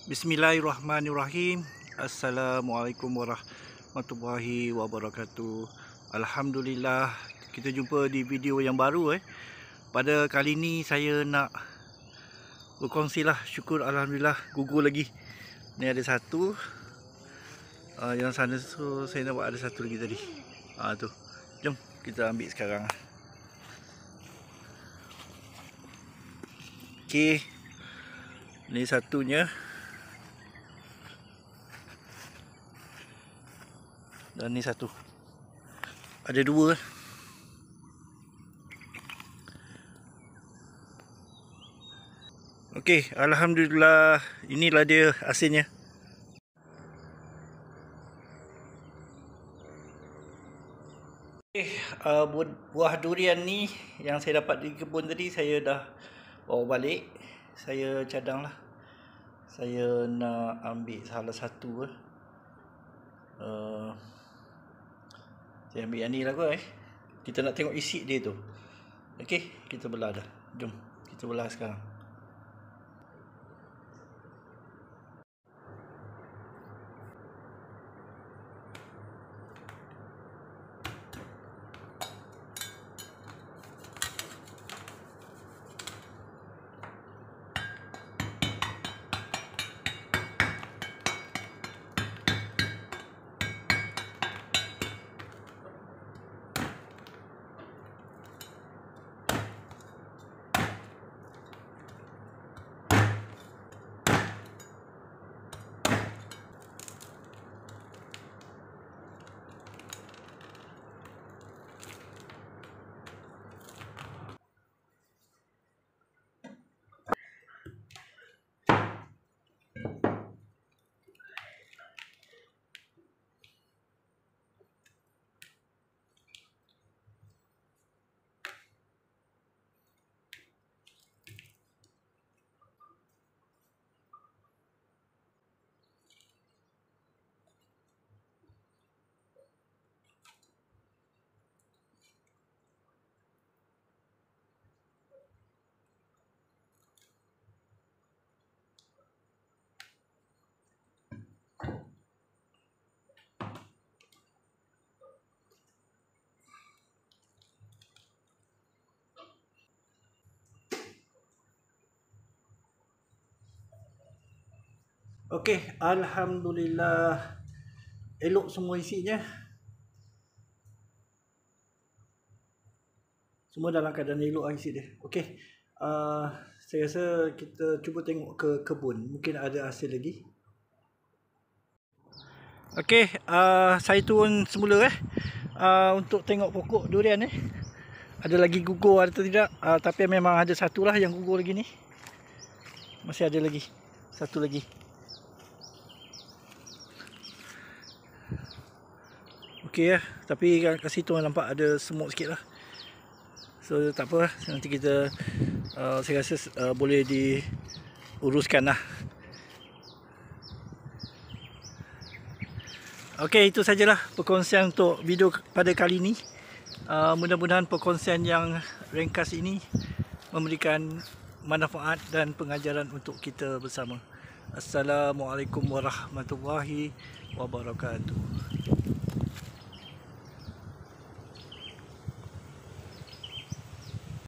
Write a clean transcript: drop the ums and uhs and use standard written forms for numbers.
Bismillahirrahmanirrahim. Assalamualaikum warahmatullahi wabarakatuh. Alhamdulillah, kita jumpa di video yang baru. Pada kali ini saya nak berkongsilah, syukur alhamdulillah gugur lagi. Ni ada satu. Yang sana tu saya nampak ada satu lagi tadi. Tu. Jom kita ambil sekarang. Okey. Ni satunya. Dan ni satu. Ada dua. Okey, alhamdulillah, inilah dia hasilnya. Buah durian ni yang saya dapat di kebun tadi saya dah bawa balik. Saya cadang lah. Saya nak ambil salah satu. Saya ambil yang ni lah kot. Kita nak tengok isi dia tu. Okey, kita belah dah. Jom kita belah sekarang. Okey, alhamdulillah elok semua isinya. Semua dalam keadaan elok isi dia. Okey. Saya rasa kita cuba tengok ke kebun. Mungkin ada hasil lagi. Okey, saya turun semula untuk tengok pokok durian ada lagi gugur atau tidak. Tapi memang ada satu lah yang gugur lagi ni. Masih ada lagi. Satu lagi. Okey tapi kat situ nampak ada semut sikit lah. So tak apa lah. Nanti kita saya rasa boleh diuruskan lah. Okey, itu sajalah perkongsian untuk video pada kali ini. Mudah-mudahan perkongsian yang ringkas ini memberikan manfaat dan pengajaran untuk kita bersama. Assalamualaikum warahmatullahi wabarakatuh.